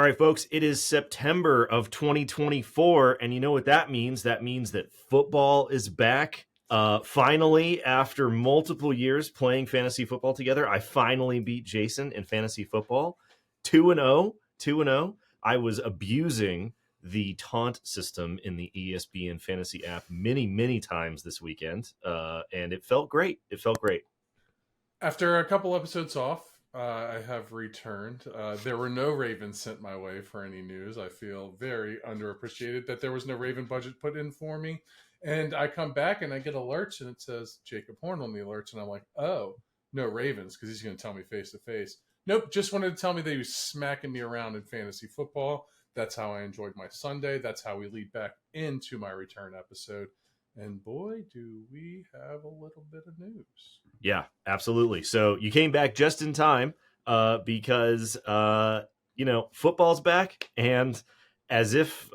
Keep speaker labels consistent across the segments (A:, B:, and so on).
A: All right, folks, it is September of 2024, and you know what that means? That means that football is back. Finally, after multiple years playing fantasy football together, I finally beat Jason in fantasy football. 2-0, 2-0. I was abusing the taunt system in the ESPN fantasy app many times this weekend, and it felt great. It felt great.
B: After a couple episodes off, I have returned. There were no Ravens sent my way for any news. I feel very underappreciated that there was no Raven budget put in for me. And I come back and I get alerts and it says Jacob Horn on the alerts. And I'm like, oh, no Ravens, because he's going to tell me face to face. Nope, just wanted to tell me that he was smacking me around in fantasy football. That's how I enjoyed my Sunday. That's how we lead back into my return episode. And boy, do we have a little bit of news.
A: Yeah, absolutely. So you came back just in time because, football's back. And as if,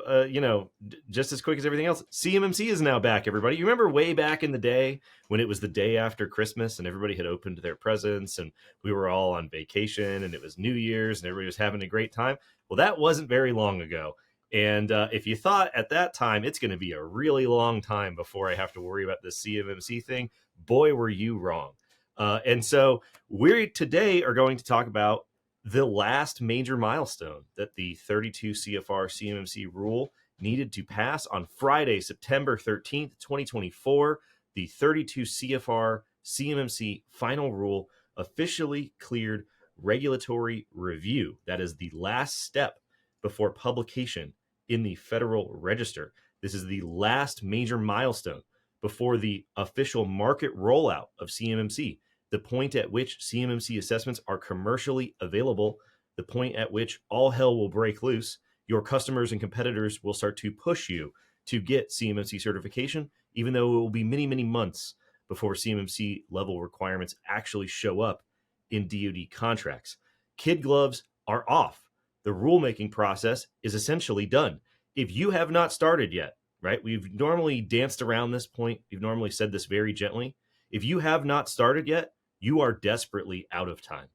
A: just as quick as everything else, CMMC is now back, everybody. You remember way back in the day when it was the day after Christmas and everybody had opened their presents and we were all on vacation and it was New Year's and everybody was having a great time? Well, that wasn't very long ago. And if you thought at that time it's going to be a really long time before I have to worry about this CMMC thing, boy, were you wrong. And so we today are going to talk about the last major milestone that the 32 CFR CMMC rule needed to pass on Friday, September 13th, 2024. The 32 CFR CMMC final rule officially cleared regulatory review. That is the last step before publication in the Federal Register. This is the last major milestone before the official market rollout of CMMC, the point at which CMMC assessments are commercially available, the point at which all hell will break loose. Your customers and competitors will start to push you to get CMMC certification, even though it will be many months before CMMC level requirements actually show up in DoD contracts. Kid gloves are off. The rulemaking process is essentially done. If you have not started yet, right? We've normally danced around this point. We've normally said this very gently. If you have not started yet, you are desperately out of time.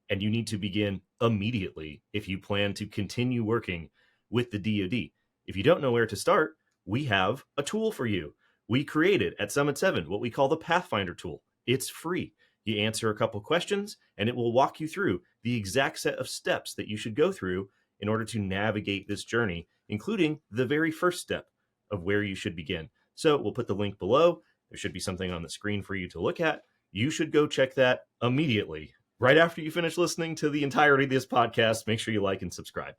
A: And you need to begin immediately if you plan to continue working with the DoD. If you don't know where to start, we have a tool for you. We created at Summit 7 what we call the Pathfinder tool. It's free. You answer a couple questions, and it will walk you through the exact set of steps that you should go through in order to navigate this journey, including the very first step of where you should begin. So we'll put the link below. There should be something on the screen for you to look at. You should go check that immediately. Right after you finish listening to the entirety of this podcast, make sure you like and subscribe.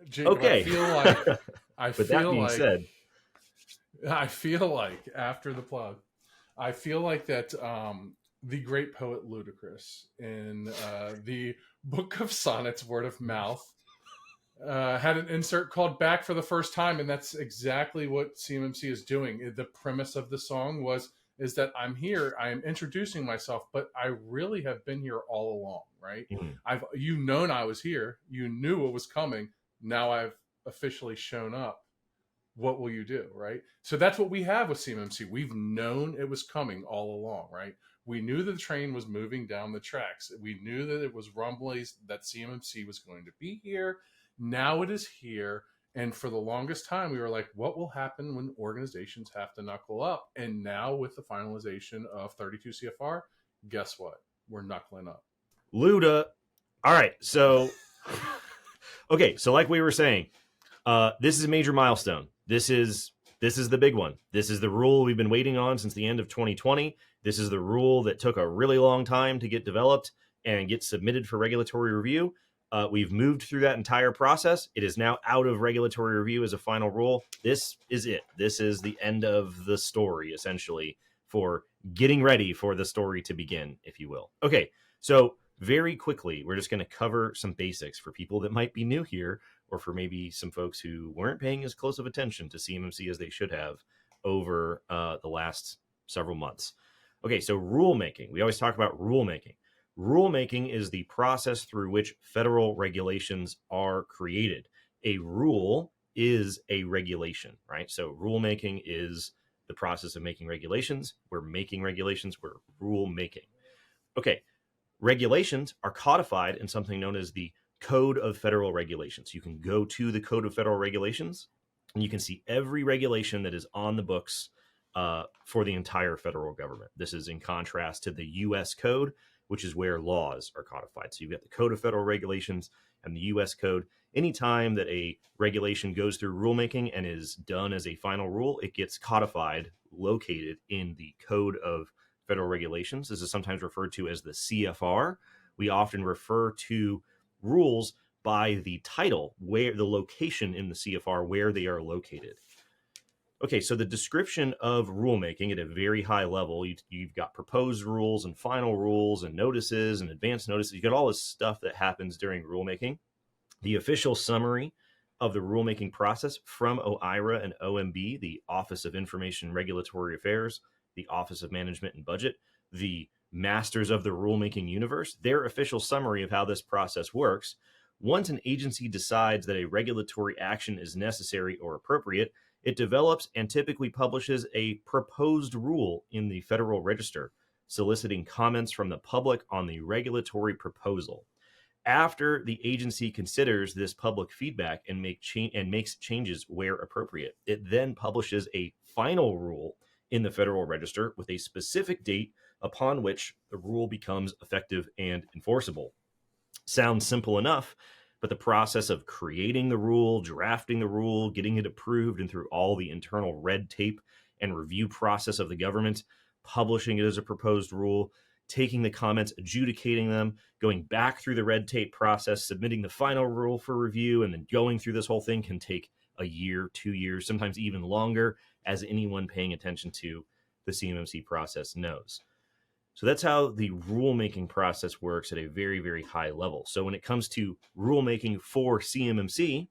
B: Jacob,
A: okay.
B: I feel like after the plug, I feel like that the great poet Ludacris in the Book of Sonnets, Word of Mouth, had an insert called Back for the First Time, and that's exactly what CMMC is doing. The premise of the song is that I'm here, I am introducing myself, but I really have been here all along, right? Mm-hmm. You've known I was here, you knew it was coming, now I've officially shown up. What will you do, right? So that's what we have with CMMC. We've known it was coming all along, right? We knew that the train was moving down the tracks. We knew that it was rumblings that CMMC was going to be here. Now it is here. And for the longest time, we were like, what will happen when organizations have to knuckle up? And now with the finalization of 32 CFR, guess what? We're knuckling up.
A: Luda. All right. So, okay. So like we were saying, this is a major milestone. This is the big one. This is the rule we've been waiting on since the end of 2020. This is the rule that took a really long time to get developed and get submitted for regulatory review. We've moved through that entire process. It is now out of regulatory review as a final rule. This is it. This is the end of the story, essentially, for getting ready for the story to begin, if you will. Okay, so very quickly, we're just going to cover some basics for people that might be new here, or for maybe some folks who weren't paying as close of attention to CMMC as they should have over the last several months. Okay, so rulemaking. We always talk about rulemaking. Rulemaking is the process through which federal regulations are created. A rule is a regulation, right? So rulemaking is the process of making regulations. We're making regulations. We're rulemaking. Okay, regulations are codified in something known as the Code of Federal Regulations. You can go to the Code of Federal Regulations and you can see every regulation that is on the books for the entire federal government. This is in contrast to the U.S. Code, which is where laws are codified. So you've got the Code of Federal Regulations and the U.S. Code. Anytime that a regulation goes through rulemaking and is done as a final rule, it gets codified, located in the Code of Federal Regulations. This is sometimes referred to as the CFR. We often refer to rules by the title, where the location in the CFR, where they are located. Okay, so the description of rulemaking at a very high level, you've got proposed rules and final rules and notices and advance notices. You've got all this stuff that happens during rulemaking. The official summary of the rulemaking process from OIRA and OMB, the Office of Information and Regulatory Affairs, the Office of Management and Budget, the masters of the rulemaking universe, their official summary of how this process works. Once an agency decides that a regulatory action is necessary or appropriate, it develops and typically publishes a proposed rule in the Federal Register, soliciting comments from the public on the regulatory proposal. After the agency considers this public feedback and makes changes where appropriate, it then publishes a final rule in the Federal Register with a specific date upon which the rule becomes effective and enforceable. Sounds simple enough, but the process of creating the rule, drafting the rule, getting it approved, and through all the internal red tape and review process of the government, publishing it as a proposed rule, taking the comments, adjudicating them, going back through the red tape process, submitting the final rule for review, and then going through this whole thing can take a year, 2 years, sometimes even longer, as anyone paying attention to the CMMC process knows. So that's how the rulemaking process works at a very, very high level. So when it comes to rulemaking for CMMC,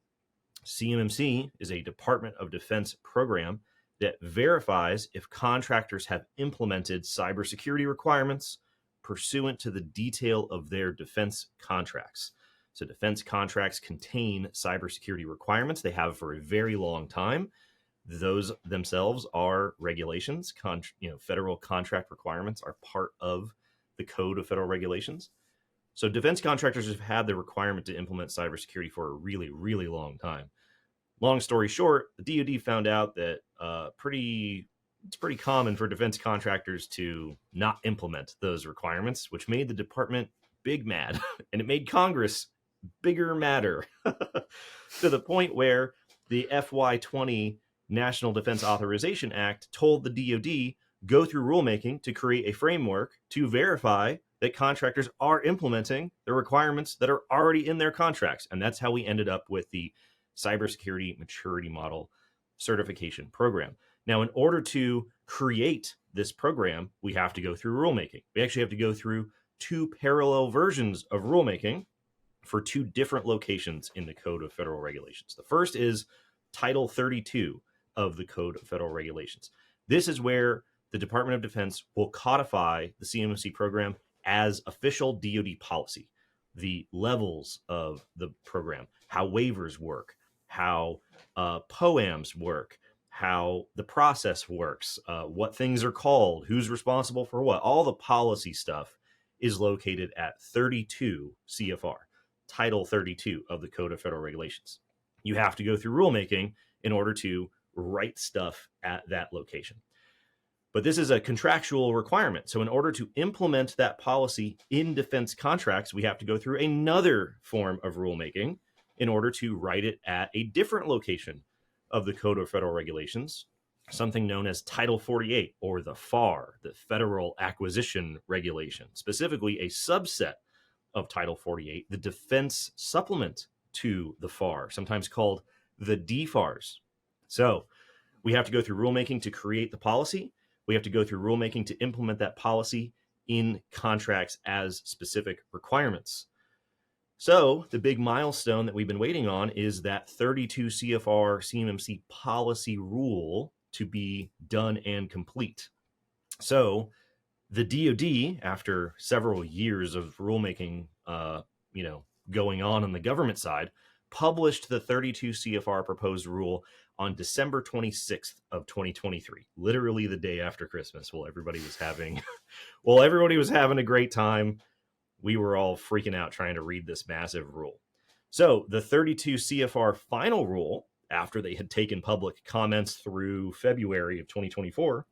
A: CMMC is a Department of Defense program that verifies if contractors have implemented cybersecurity requirements pursuant to the detail of their defense contracts. So defense contracts contain cybersecurity requirements. They have for a very long time. Those themselves are regulations. Federal contract requirements are part of the Code of Federal Regulations. So defense contractors have had the requirement to implement cybersecurity for a really, really long time. Long story short, the DoD found out that it's pretty common for defense contractors to not implement those requirements, which made the department big mad, and it made Congress bigger madder to the point where the FY20 National Defense Authorization Act told the DoD go through rulemaking to create a framework to verify that contractors are implementing the requirements that are already in their contracts. And that's how we ended up with the Cybersecurity Maturity Model Certification Program. Now, in order to create this program, we have to go through rulemaking. We actually have to go through two parallel versions of rulemaking for two different locations in the Code of Federal Regulations. The first is Title 32 of the Code of Federal Regulations. This is where the Department of Defense will codify the CMMC program as official DoD policy, the levels of the program, how waivers work, how POAMs work, how the process works, what things are called, who's responsible for what. All the policy stuff is located at 32 CFR, Title 32 of the Code of Federal Regulations. You have to go through rulemaking in order to write stuff at that location. But this is a contractual requirement. So in order to implement that policy in defense contracts, we have to go through another form of rulemaking in order to write it at a different location of the Code of Federal Regulations, something known as Title 48, or the FAR, the Federal Acquisition Regulation, specifically a subset of Title 48, the defense supplement to the FAR, sometimes called the DFARS. So we have to go through rulemaking to create the policy. We have to go through rulemaking to implement that policy in contracts as specific requirements. So the big milestone that we've been waiting on is that 32 CFR CMMC policy rule to be done and complete. So the DoD, after several years of rulemaking, going on the government side, published the 32 CFR proposed rule on December 26th of 2023, literally the day after Christmas, while everybody was having a great time. We were all freaking out trying to read this massive rule. So the 32 CFR final rule, after they had taken public comments through February of 2024,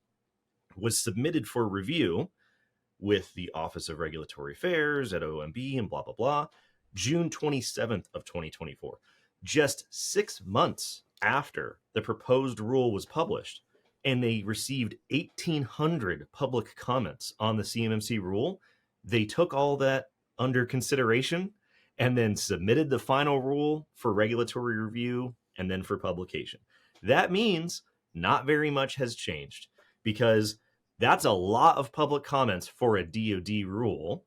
A: was submitted for review with the Office of Regulatory Affairs at OMB and blah, blah, blah, June 27th of 2024, just 6 months after the proposed rule was published. And they received 1,800 public comments on the CMMC rule. They took all that under consideration and then submitted the final rule for regulatory review and then for publication. That means not very much has changed, because that's a lot of public comments for a DoD rule.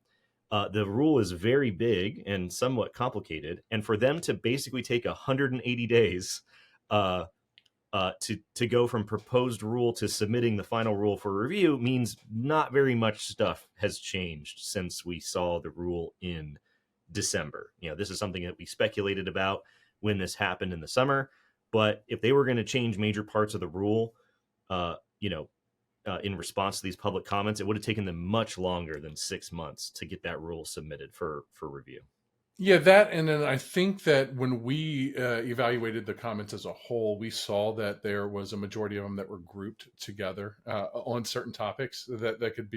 A: The rule is very big and somewhat complicated, and for them to basically take 180 days to go from proposed rule to submitting the final rule for review means not very much stuff has changed since we saw the rule in December. This is something that we speculated about when this happened in the summer, but if they were going to change major parts of the rule, in response to these public comments, it would have taken them much longer than 6 months to get that rule submitted for review.
B: Yeah, that, and then I think that when we evaluated the comments as a whole, we saw that there was a majority of them that were grouped together on certain topics that could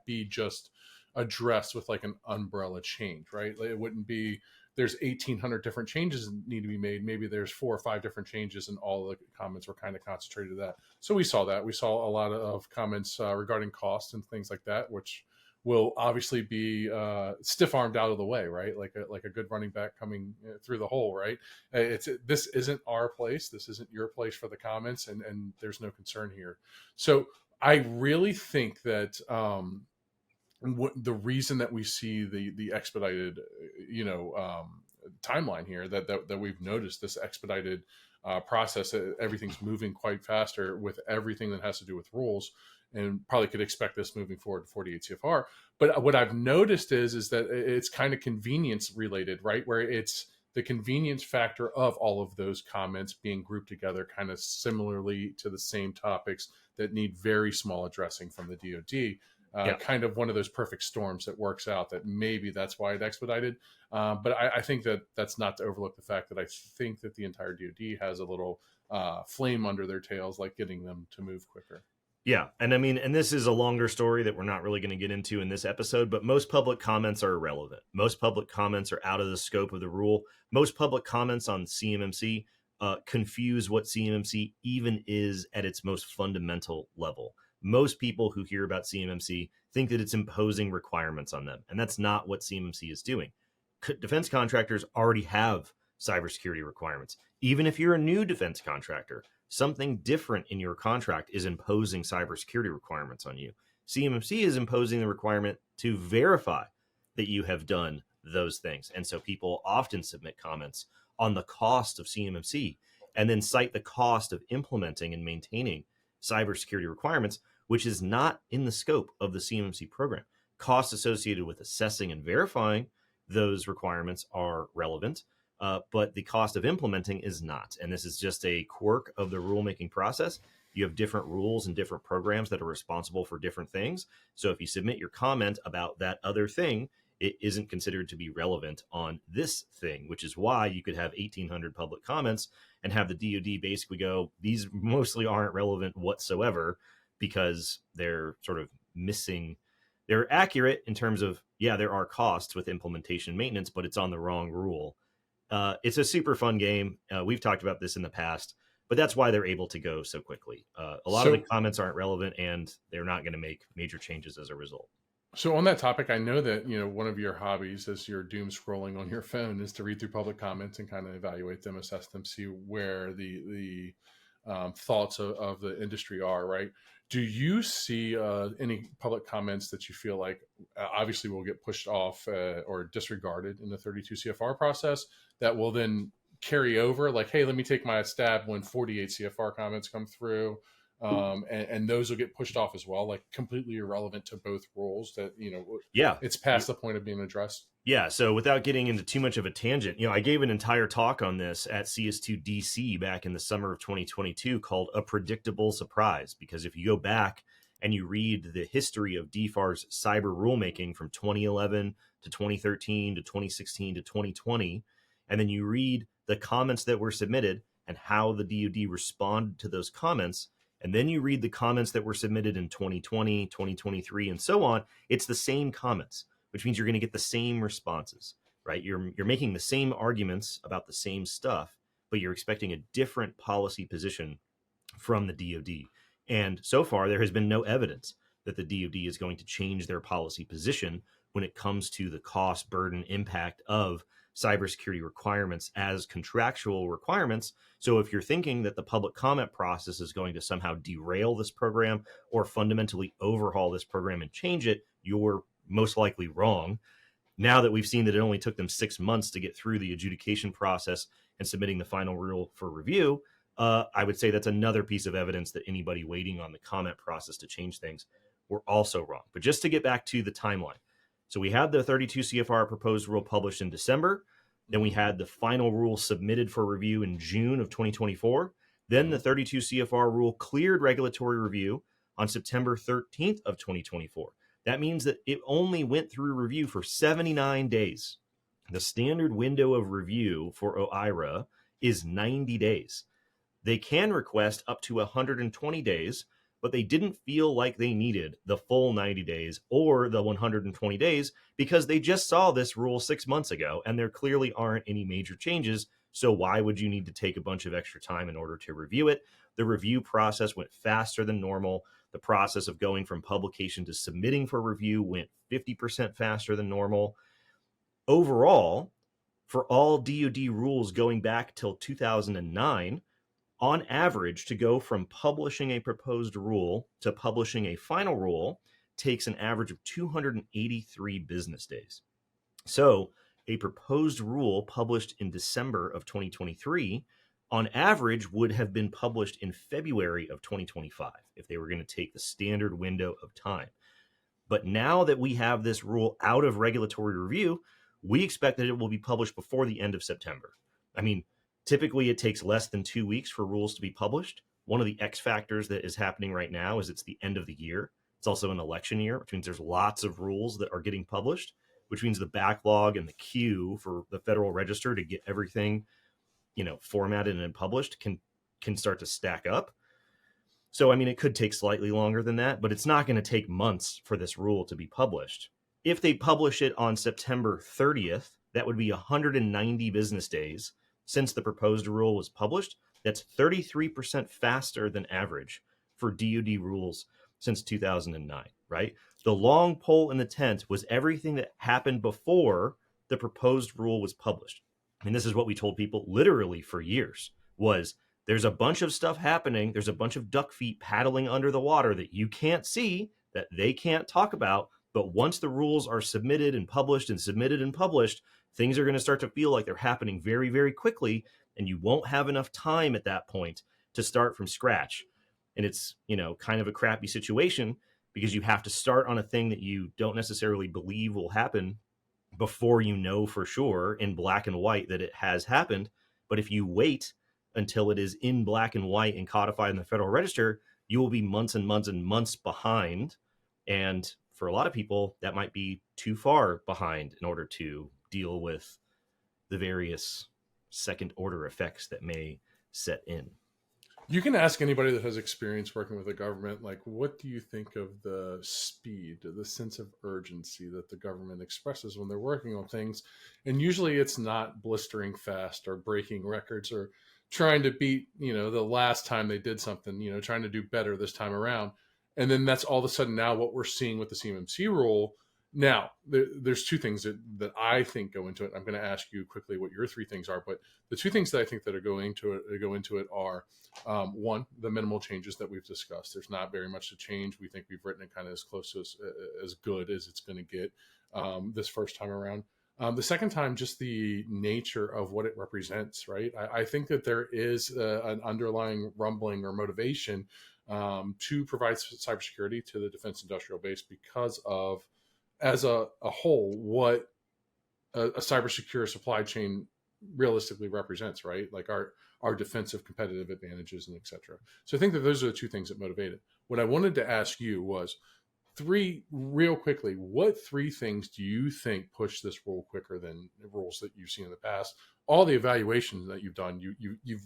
B: be just addressed with like an umbrella change, right? It wouldn't be there's 1,800 different changes that need to be made. Maybe there's 4 or 5 different changes, and all the comments were kind of concentrated to that. So we saw that. We saw a lot of comments regarding cost and things like that, which will obviously be stiff-armed out of the way, right? Like a good running back coming through the hole, right? This isn't our place. This isn't your place for the comments, and there's no concern here. So I really think that the reason that we see the expedited, timeline here that we've noticed this expedited process, everything's moving quite faster with everything that has to do with rules, and probably could expect this moving forward to 48 CFR. But what I've noticed is that it's kind of convenience related, right? Where it's the convenience factor of all of those comments being grouped together kind of similarly to the same topics that need very small addressing from the DoD. Kind of one of those perfect storms that works out, that maybe that's why it expedited. But I think that that's not to overlook the fact that I think that the entire DoD has a little flame under their tails, like getting them to move quicker.
A: Yeah. And I mean, and this is a longer story that we're not really going to get into in this episode, but most public comments are irrelevant. Most public comments are out of the scope of the rule. Most public comments on CMMC confuse what CMMC even is at its most fundamental level. Most people who hear about CMMC think that it's imposing requirements on them, and that's not what CMMC is doing. Defense contractors already have cybersecurity requirements. Even if you're a new defense contractor, something different in your contract is imposing cybersecurity requirements on you. CMMC is imposing the requirement to verify that you have done those things. And so people often submit comments on the cost of CMMC and then cite the cost of implementing and maintaining cybersecurity requirements, which is not in the scope of the CMMC program. Costs associated with assessing and verifying those requirements are relevant, but the cost of implementing is not. And this is just a quirk of the rulemaking process. You have different rules and different programs that are responsible for different things. So if you submit your comment about that other thing, it isn't considered to be relevant on this thing, which is why you could have 1,800 public comments and have the DoD basically go, these mostly aren't relevant whatsoever, because they're sort of missing. They're accurate in terms of, yeah, there are costs with implementation and maintenance, but it's on the wrong rule. It's a super fun game. We've talked about this in the past, but that's why they're able to go so quickly. A lot of the comments aren't relevant, and they're not going to make major changes as a result.
B: So on that topic, I know that, one of your hobbies as you're doom scrolling on your phone is to read through public comments and kind of evaluate them, assess them, see where the thoughts of the industry are, right? Do you see any public comments that you feel like obviously will get pushed off or disregarded in the 32 CFR process that will then carry over? Like, hey, let me take my stab when 48 CFR comments come through. And those will get pushed off as well, like completely irrelevant to both rules that, it's past the point of being addressed.
A: Yeah. So without getting into too much of a tangent, I gave an entire talk on this at CS2 DC back in the summer of 2022 called A Predictable Surprise, because if you go back and you read the history of DFAR's cyber rulemaking from 2011 to 2013 to 2016 to 2020, and then you read the comments that were submitted and how the DoD responded to those comments, and then you read the comments that were submitted in 2020, 2023, and so on, it's the same comments, which means you're going to get the same responses, right? You're making the same arguments about the same stuff, but you're expecting a different policy position from the DoD. And so far, there has been no evidence that the DoD is going to change their policy position when it comes to the cost, burden, impact of cybersecurity requirements as contractual requirements. So if you're thinking that the public comment process is going to somehow derail this program or fundamentally overhaul this program and change it, you're most likely wrong. Now that we've seen that it only took them 6 months to get through the adjudication process and submitting the final rule for review, I would say that's another piece of evidence that anybody waiting on the comment process to change things were also wrong. But just to get back to the timeline. So we had the 32 CFR proposed rule published in December. Then we had the final rule submitted for review in June of 2024. Then the 32 CFR rule cleared regulatory review on September 13th of 2024. That means that it only went through review for 79 days. The standard window of review for OIRA is 90 days. They can request up to 120 days, but they didn't feel like they needed the full 90 days or the 120 days because they just saw this rule 6 months ago and there clearly aren't any major changes. So why would you need to take a bunch of extra time in order to review it? The review process went faster than normal. The process of going from publication to submitting for review went 50% faster than normal. Overall, for all DoD rules going back till 2009, on average, to go from publishing a proposed rule to publishing a final rule takes an average of 283 business days. So a proposed rule published in December of 2023, on average, would have been published in February of 2025 if they were going to take the standard window of time. But now that we have this rule out of regulatory review, we expect that it will be published before the end of September. I mean, typically, it takes less than 2 weeks for rules to be published. One of the X factors that is happening right now is it's the end of the year. It's also an election year, which means there's lots of rules that are getting published, which means the backlog and the queue for the Federal Register to get everything, formatted and published can start to stack up. So, I mean, it could take slightly longer than that, but it's not going to take months for this rule to be published. If they publish it on September 30th, that would be 190 business days since the proposed rule was published. That's 33% faster than average for DoD rules since 2009, right? The long pole in the tent was everything that happened before the proposed rule was published. And this is what we told people literally for years was there's a bunch of stuff happening. There's a bunch of duck feet paddling under the water that you can't see, that they can't talk about. But once the rules are submitted and published and submitted and published, things are going to start to feel like they're happening very, very quickly, and you won't have enough time at that point to start from scratch. And it's, kind of a crappy situation because you have to start on a thing that you don't necessarily believe will happen before you know for sure in black and white that it has happened. But if you wait until it is in black and white and codified in the Federal Register, you will be months and months and months behind. And for a lot of people, that might be too far behind in order to deal with the various second order effects that may set in.
B: You can ask anybody that has experience working with the government, like, what do you think of the speed, the sense of urgency that the government expresses when they're working on things? And usually it's not blistering fast or breaking records or trying to beat, the last time they did something, trying to do better this time around. And then that's all of a sudden now what we're seeing with the CMMC rule. Now, there's two things that I think go into it. I'm going to ask you quickly what your three things are, but the two things that I think that go into it are, one, the minimal changes that we've discussed. There's not very much to change. We think we've written it kind of as close to as good as it's going to get this first time around. The second time, just the nature of what it represents, right? I think that there is an underlying rumbling or motivation to provide cybersecurity to the defense industrial base because of, as a whole, what a cybersecure supply chain realistically represents, right? Like our defensive competitive advantages and et cetera. So I think that those are the two things that motivate it. What I wanted to ask you was real quickly, what three things do you think push this rule quicker than rules that you've seen in the past? All the evaluations that you've done, you've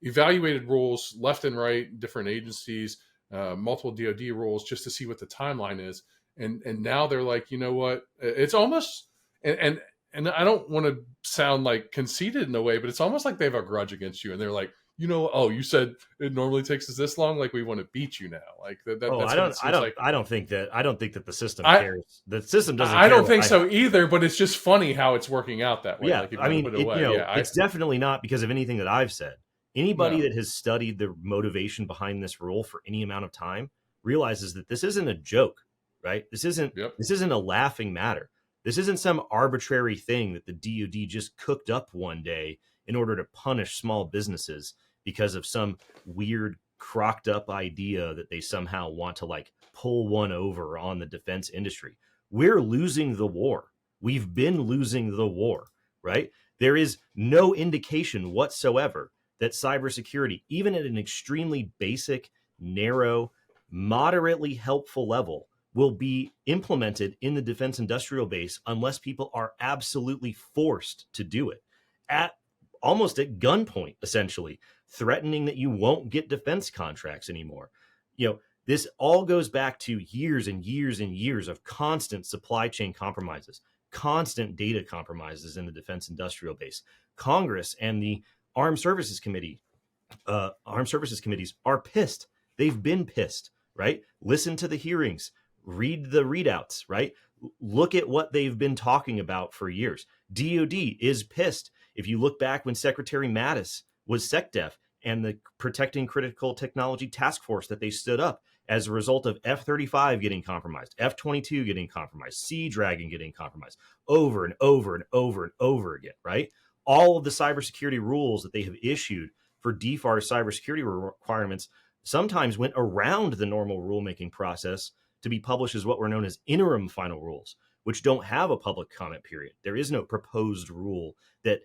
B: evaluated rules left and right, different agencies, multiple DoD rules, just to see what the timeline is. And now they're like, you know what? It's almost and I don't want to sound like conceited in a way, but it's almost like they have a grudge against you, and they're like, oh, you said it normally takes us this long, like we want to beat you now. Like that's what it seems like.
A: I don't think that the system cares. The system doesn't.
B: I don't think so either. But it's just funny how it's working out that way.
A: Yeah,
B: like if
A: I mean,
B: put it away.
A: it's definitely not because of anything that I've said. Anybody that has studied the motivation behind this rule for any amount of time realizes that this isn't a joke, right? This isn't a laughing matter. This isn't some arbitrary thing that the DoD just cooked up one day in order to punish small businesses because of some weird crocked up idea that they somehow want to like pull one over on the defense industry. We're losing the war. We've been losing the war, right? There is no indication whatsoever that cybersecurity, even at an extremely basic, narrow, moderately helpful level, will be implemented in the defense industrial base unless people are absolutely forced to do it almost at gunpoint, essentially threatening that you won't get defense contracts anymore. This all goes back to years and years and years of constant supply chain compromises, constant data compromises in the defense industrial base. Congress and the Armed Services Committees are pissed. They've been pissed, right? Listen to the hearings, read the readouts, right? Look at what they've been talking about for years. DoD is pissed. If you look back when Secretary Mattis was SecDef and the Protecting Critical Technology Task Force that they stood up as a result of F-35 getting compromised, F-22 getting compromised, Sea Dragon getting compromised over and over and over and over again, right? All of the cybersecurity rules that they have issued for DFAR cybersecurity requirements sometimes went around the normal rulemaking process to be published as what were known as interim final rules, which don't have a public comment period. There is no proposed rule that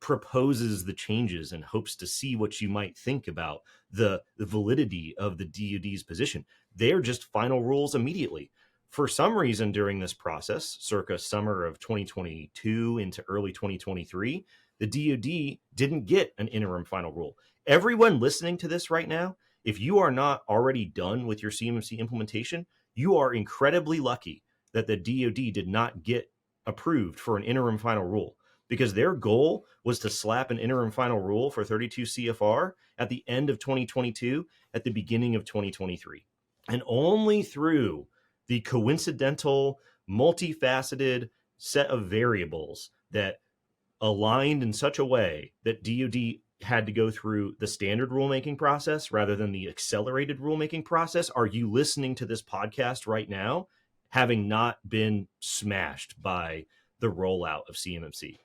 A: proposes the changes and hopes to see what you might think about the validity of the DoD's position. They're just final rules immediately. For some reason during this process, circa summer of 2022 into early 2023, the DoD didn't get an interim final rule. Everyone listening to this right now, if you are not already done with your CMMC implementation, you are incredibly lucky that the DoD did not get approved for an interim final rule, because their goal was to slap an interim final rule for 32 CFR at the end of 2022, at the beginning of 2023. And only through the coincidental, multifaceted set of variables that aligned in such a way that DoD had to go through the standard rulemaking process rather than the accelerated rulemaking process are you listening to this podcast right now, having not been smashed by the rollout of CMMC.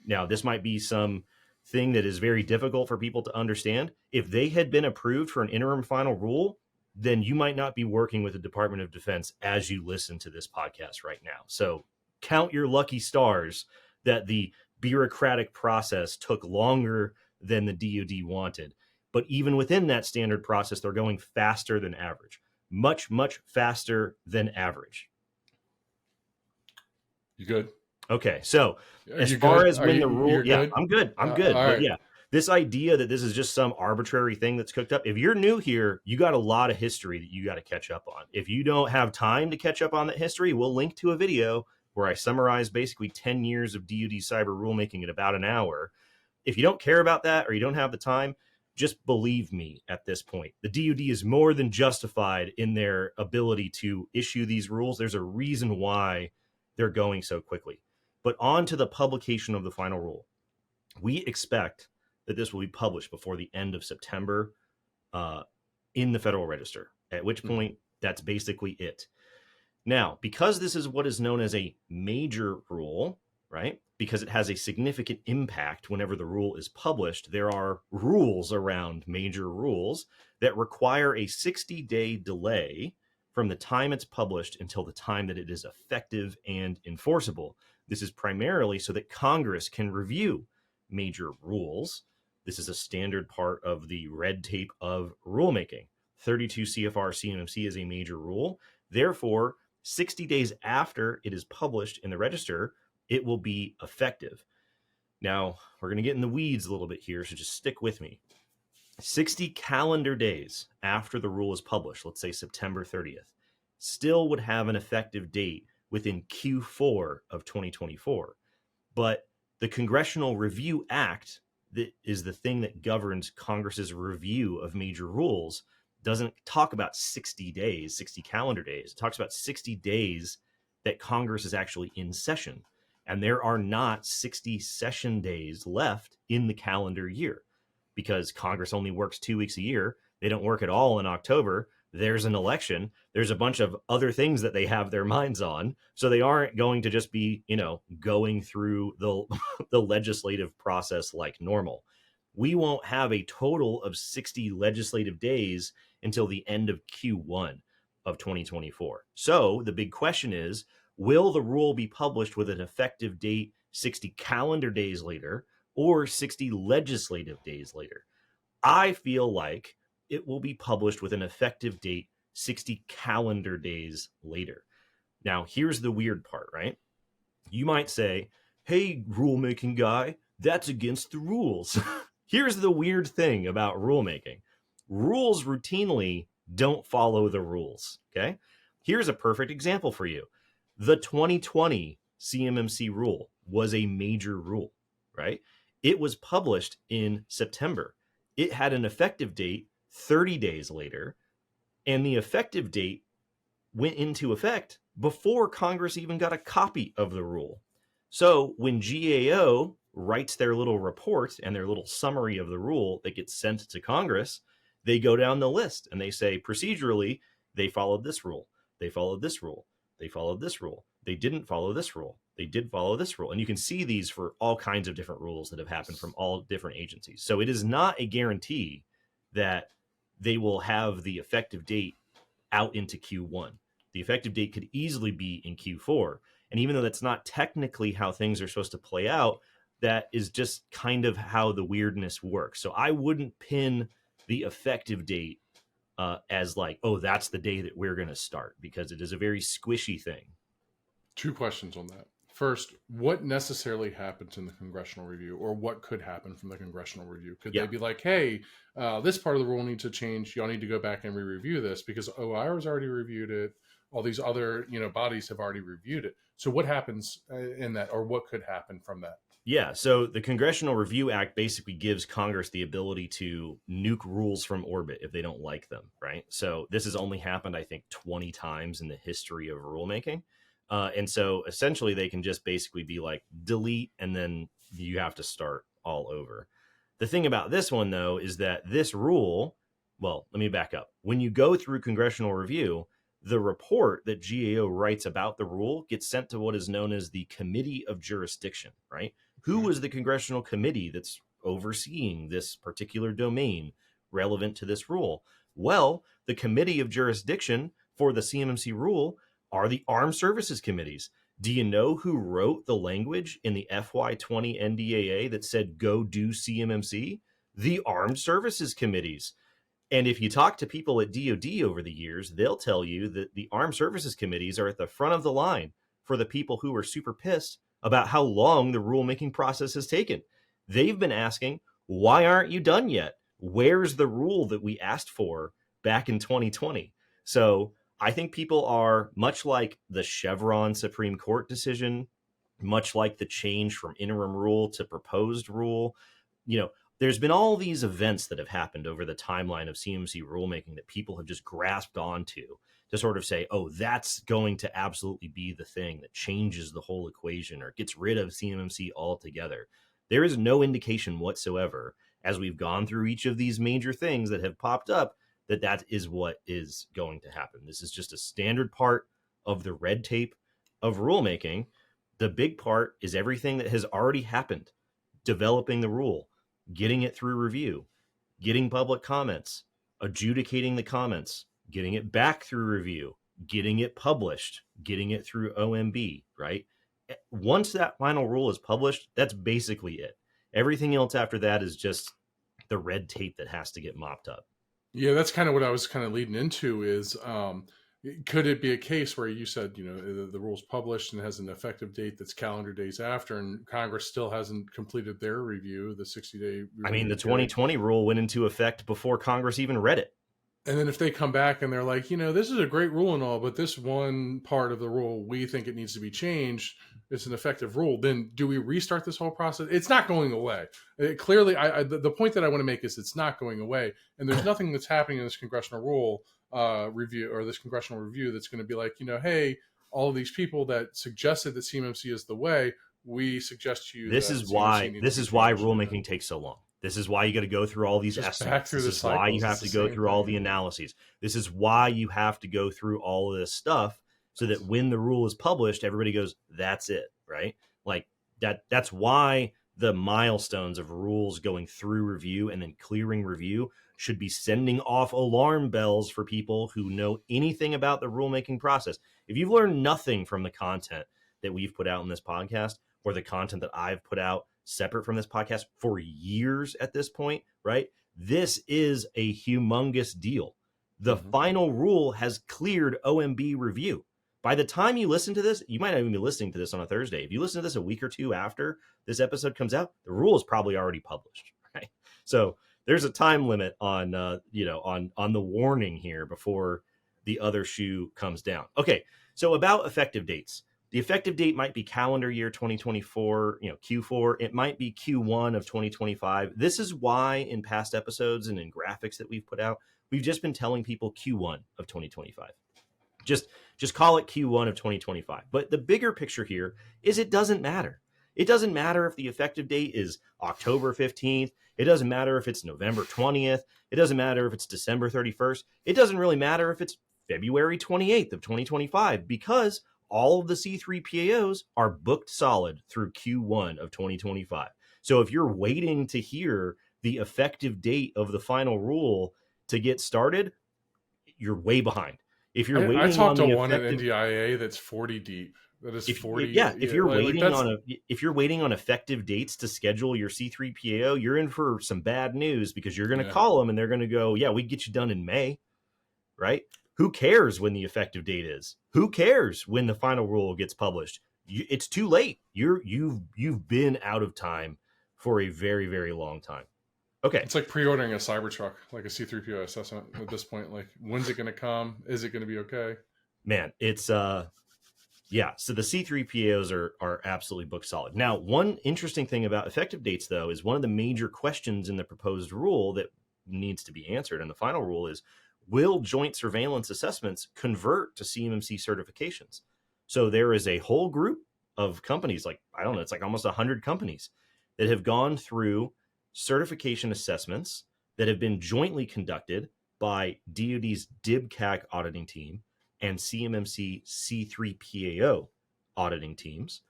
A: Now, this might be some thing that is very difficult for people to understand. If they had been approved for an interim final rule, then you might not be working with the Department of Defense as you listen to this podcast right now. So count your lucky stars that the bureaucratic process took longer than the DoD wanted. But even within that standard process, they're going faster than average. Much, much faster than average.
B: You good?
A: Okay, so as far as when the rule, I'm good. I'm good. But
B: right.
A: yeah, this idea that this is just some arbitrary thing that's cooked up. If you're new here, you got a lot of history that you got to catch up on. If you don't have time to catch up on that history, we'll link to a video where I summarize basically 10 years of DoD cyber rulemaking in about an hour. If you don't care about that or you don't have the time, just believe me at this point. The DoD is more than justified in their ability to issue these rules. There's a reason why they're going so quickly. But on to the publication of the final rule. We expect that this will be published before the end of September in the Federal Register, at which point that's basically it. Now, because this is what is known as a major rule, right? Because it has a significant impact whenever the rule is published, there are rules around major rules that require a 60-day delay from the time it's published until the time that it is effective and enforceable. This is primarily so that Congress can review major rules. This is a standard part of the red tape of rulemaking. 32 CFR CMMC is a major rule. Therefore, 60 days after it is published in the register, it will be effective. Now, we're going to get in the weeds a little bit here, so just stick with me. 60 calendar days after the rule is published, let's say September 30th, still would have an effective date within Q4 of 2024. But the Congressional Review Act, that is the thing that governs Congress's review of major rules, doesn't talk about 60 days, 60 calendar days. It talks about 60 days that Congress is actually in session. And there are not 60 session days left in the calendar year because Congress only works 2 weeks a year. They don't work at all in October. There's an election. There's a bunch of other things that they have their minds on. So they aren't going to just be, going through the legislative process like normal. We won't have a total of 60 legislative days until the end of Q1 of 2024. So the big question is, will the rule be published with an effective date 60 calendar days later or 60 legislative days later? I feel like it will be published with an effective date 60 calendar days later. Now, here's the weird part, right? You might say, hey, rulemaking guy, that's against the rules. Here's the weird thing about rulemaking. Rules routinely don't follow the rules, okay? Here's a perfect example for you. The 2020 CMMC rule was a major rule, right? It was published in September. It had an effective date 30 days later, and the effective date went into effect before Congress even got a copy of the rule. So when GAO writes their little report and their little summary of the rule that gets sent to Congress, they go down the list and they say procedurally, they followed this rule, they followed this rule, they followed this rule, they didn't follow this rule, they did follow this rule. And you can see these for all kinds of different rules that have happened from all different agencies. So it is not a guarantee that they will have the effective date out into Q1. The effective date could easily be in Q4. And even though that's not technically how things are supposed to play out, that is just kind of how the weirdness works. So I wouldn't pin the effective date as like, oh, that's the day that we're going to start, because it is a very squishy thing.
B: 2 questions on that. First, what necessarily happens in the congressional review, or what could happen from the congressional review? Could they be like, hey, this part of the rule needs to change. Y'all need to go back and re-review this because OIR's already reviewed it. All these other bodies have already reviewed it. So what happens in that, or what could happen from that?
A: Yeah, so the Congressional Review Act basically gives Congress the ability to nuke rules from orbit if they don't like them, right? So this has only happened, I think, 20 times in the history of rulemaking. And so essentially they can just basically be like, delete, and then you have to start all over. The thing about this one, though, is that this rule, well, let me back up. When you go through congressional review, the report that GAO writes about the rule gets sent to what is known as the Committee of Jurisdiction, right? Who is the congressional committee that's overseeing this particular domain relevant to this rule? Well, the Committee of Jurisdiction for the CMMC rule are the Armed Services Committees. Do you know who wrote the language in the FY20 NDAA that said go do CMMC? The Armed Services Committees. And if you talk to people at DOD over the years, they'll tell you that the Armed Services Committees are at the front of the line for the people who are super pissed about how long the rulemaking process has taken. They've been asking, why aren't you done yet? Where's the rule that we asked for back in 2020? So I think people are, much like the Chevron Supreme Court decision, much like the change from interim rule to proposed rule, there's been all these events that have happened over the timeline of CMMC rulemaking that people have just grasped onto to sort of say, oh, that's going to absolutely be the thing that changes the whole equation or gets rid of CMMC altogether. There is no indication whatsoever, as we've gone through each of these major things that have popped up, that is what is going to happen. This is just a standard part of the red tape of rulemaking. The big part is everything that has already happened: developing the rule, getting it through review, getting public comments, adjudicating the comments, getting it back through review, getting it published, getting it through OMB, right? Once that final rule is published, that's basically it. Everything else after that is just the red tape that has to get mopped up.
B: Yeah, that's kind of what I was kind of leading into is could it be a case where you said, the rule's published and has an effective date that's calendar days after, and Congress still hasn't completed their review, the 60-day
A: I mean,
B: review
A: the
B: period.
A: 2020 rule went into effect before Congress even read it.
B: And then if they come back and they're like, this is a great rule and all, but this one part of the rule, we think it needs to be changed. It's an effective rule. Then do we restart this whole process? It's not going away. Clearly, the point that I want to make is it's not going away. And there's nothing that's happening in this congressional rule review or this congressional review that's going to be like, hey, all of these people that suggested that CMMC is the way, we suggest to you.
A: This is why rulemaking takes so long. This is why you got to go through all these estimates. This is why you have to go through all the analyses. This is why you have to go through all of this stuff so that when the rule is published, everybody goes, that's it, right? Like that's why the milestones of rules going through review and then clearing review should be sending off alarm bells for people who know anything about the rulemaking process. If you've learned nothing from the content that we've put out in this podcast or the content that I've put out separate from this podcast for years at this point, right? This is a humongous deal. The final rule has cleared OMB review. By the time you listen to this, you might not even be listening to this on a Thursday. If you listen to this a week or two after this episode comes out, the rule is probably already published, right? So there's a time limit on, on the warning here before the other shoe comes down. Okay, so about effective dates. The effective date might be calendar year 2024, Q4. It might be Q1 of 2025. This is why in past episodes and in graphics that we've put out, we've just been telling people Q1 of 2025. Just call it Q1 of 2025. But the bigger picture here is it doesn't matter. It doesn't matter if the effective date is October 15th. It doesn't matter if it's November 20th. It doesn't matter if it's December 31st. It doesn't really matter if it's February 28th of 2025, because all of the C3PAOs are booked solid through Q1 of 2025. So if you're waiting to hear the effective date of the final rule to get started, you're way behind. If you're waiting,
B: I talked to one at NDIA that's 40 deep. That is 40.
A: Yeah, if you're waiting on effective dates to schedule your C3PAO, you're in for some bad news, because you're going to call them and they're going to go, "Yeah, we get you done in May," right? Who cares when the effective date is? Who cares when the final rule gets published? It's too late. You've been out of time for a very, very long time. Okay.
B: It's like pre-ordering a Cybertruck, like a C3PO assessment at this point. Like, when's it going to come? Is it going to be okay?
A: Man, it's yeah. So the C3PAOs are absolutely booked solid. Now, one interesting thing about effective dates, though, is one of the major questions in the proposed rule that needs to be answered in the final rule is, will joint surveillance assessments convert to CMMC certifications? So there is a whole group of companies, like, I don't know, it's like almost 100 companies that have gone through certification assessments that have been jointly conducted by DoD's DIBCAC auditing team and CMMC C3PAO auditing teams.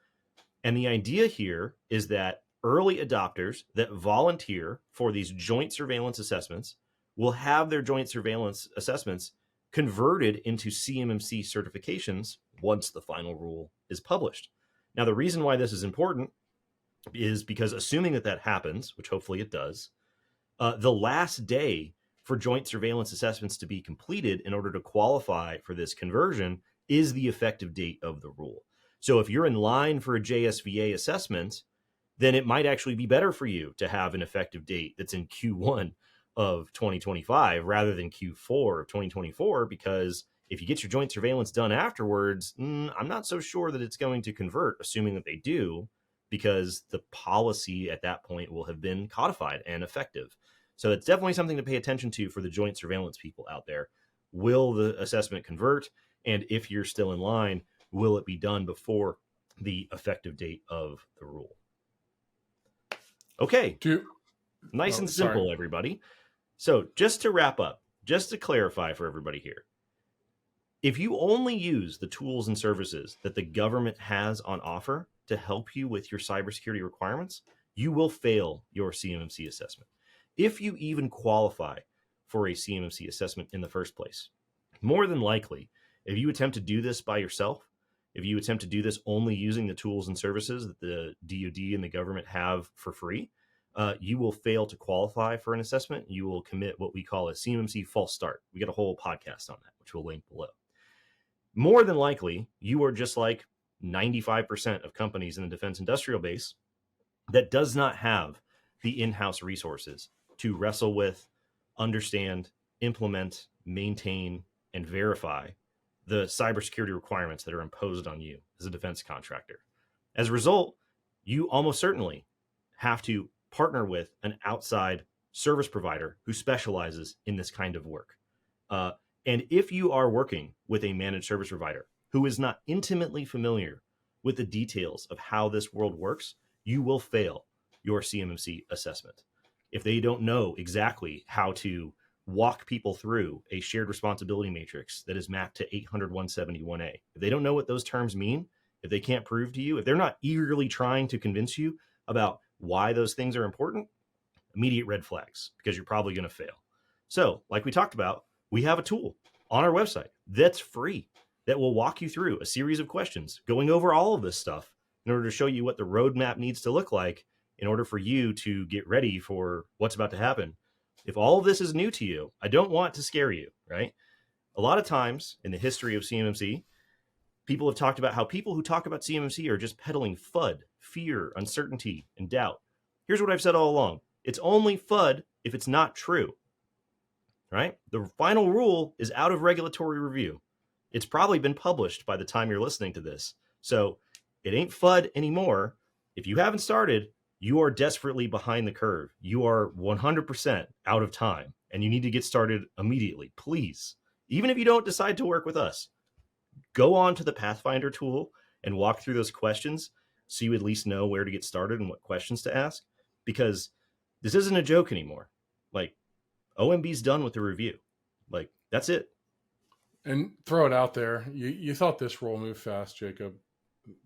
A: And the idea here is that early adopters that volunteer for these joint surveillance assessments will have their joint surveillance assessments converted into CMMC certifications once the final rule is published. Now, the reason why this is important is because, assuming that happens, which hopefully it does, the last day for joint surveillance assessments to be completed in order to qualify for this conversion is the effective date of the rule. So if you're in line for a JSVA assessment, then it might actually be better for you to have an effective date that's in Q1 of 2025 rather than Q4 of 2024, because if you get your joint surveillance done afterwards, I'm not so sure that it's going to convert, assuming that they do, because the policy at that point will have been codified and effective. So it's definitely something to pay attention to for the joint surveillance people out there. Will the assessment convert? And if you're still in line, will it be done before the effective date of the rule? Okay. Nice and simple, everybody. So just to wrap up, just to clarify for everybody here, if you only use the tools and services that the government has on offer to help you with your cybersecurity requirements, you will fail your CMMC assessment. If you even qualify for a CMMC assessment in the first place, more than likely, if you attempt to do this by yourself, if you attempt to do this only using the tools and services that the DoD and the government have for free, you will fail to qualify for an assessment. You will commit what we call a CMMC false start. We got a whole podcast on that, which we'll link below. More than likely, you are just like 95% of companies in the defense industrial base that does not have the in-house resources to wrestle with, understand, implement, maintain, and verify the cybersecurity requirements that are imposed on you as a defense contractor. As a result, you almost certainly have to partner with an outside service provider who specializes in this kind of work. And if you are working with a managed service provider who is not intimately familiar with the details of how this world works, you will fail your CMMC assessment. If they don't know exactly how to walk people through a shared responsibility matrix that is mapped to 800-171A, if they don't know what those terms mean, if they can't prove to you, if they're not eagerly trying to convince you about why those things are important, immediate red flags, because you're probably going to fail. So, like we talked about, we have a tool on our website that's free that will walk you through a series of questions going over all of this stuff in order to show you what the roadmap needs to look like in order for you to get ready for what's about to happen. If all of this is new to you, I don't want to scare you, right? A lot of times in the history of CMMC, people have talked about how people who talk about CMMC are just peddling FUD, fear, uncertainty, and doubt. Here's what I've said all along. It's only FUD if it's not true, right? The final rule is out of regulatory review. It's probably been published by the time you're listening to this. So it ain't FUD anymore. If you haven't started, you are desperately behind the curve. You are 100% out of time, and you need to get started immediately. Please, even if you don't decide to work with us, go on to the Pathfinder tool and walk through those questions so you at least know where to get started and what questions to ask, because this isn't a joke anymore. Like, OMB's done with the review. Like, that's it.
B: And throw it out there. You thought this rule moved fast, Jacob.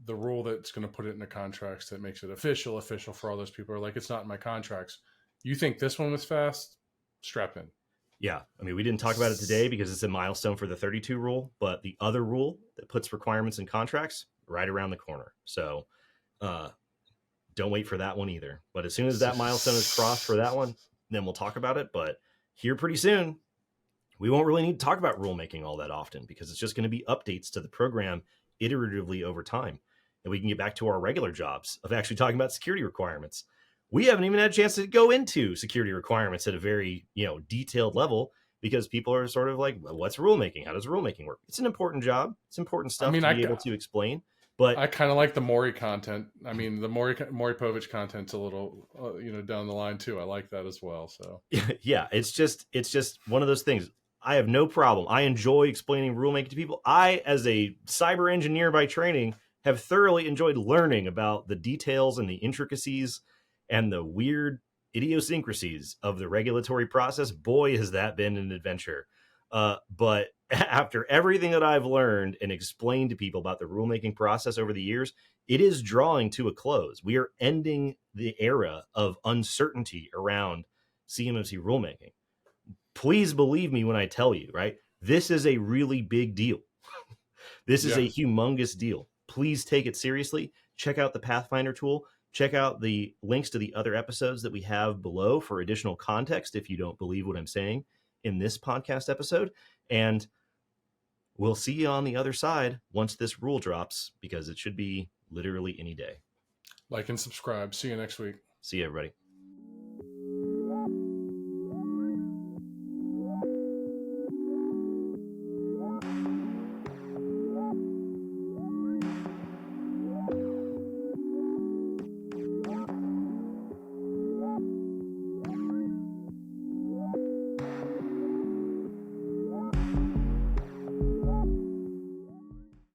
B: The rule that's going to put it into contracts that makes it official for all those people are like, it's not in my contracts. You think this one was fast? Strap in.
A: Yeah. I mean, we didn't talk about it today because it's a milestone for the 32 rule, but the other rule that puts requirements in contracts right around the corner. So don't wait for that one either. But as soon as that milestone is crossed for that one, then we'll talk about it. But here pretty soon, we won't really need to talk about rulemaking all that often because it's just going to be updates to the program iteratively over time. And we can get back to our regular jobs of actually talking about security requirements. We haven't even had a chance to go into security requirements at a very, detailed level because people are sort of like, well, what's rulemaking? How does rulemaking work? It's an important job. It's important stuff to be able to explain. But
B: I kind of like the Maury content. I mean, the Maury Povich content's a little, down the line too. I like that as well. So
A: yeah, it's just one of those things. I have no problem. I enjoy explaining rulemaking to people. I, as a cyber engineer by training, have thoroughly enjoyed learning about the details and the intricacies and the weird idiosyncrasies of the regulatory process. Boy, has that been an adventure. But after everything that I've learned and explained to people about the rulemaking process over the years, it is drawing to a close. We are ending the era of uncertainty around CMMC rulemaking. Please believe me when I tell you, right? This is a really big deal. This is a humongous deal. Please take it seriously. Check out the Pathfinder tool. Check out the links to the other episodes that we have below for additional context if you don't believe what I'm saying in this podcast episode. And we'll see you on the other side once this rule drops, because it should be literally any day.
B: Like and subscribe. See you next week.
A: See you, everybody.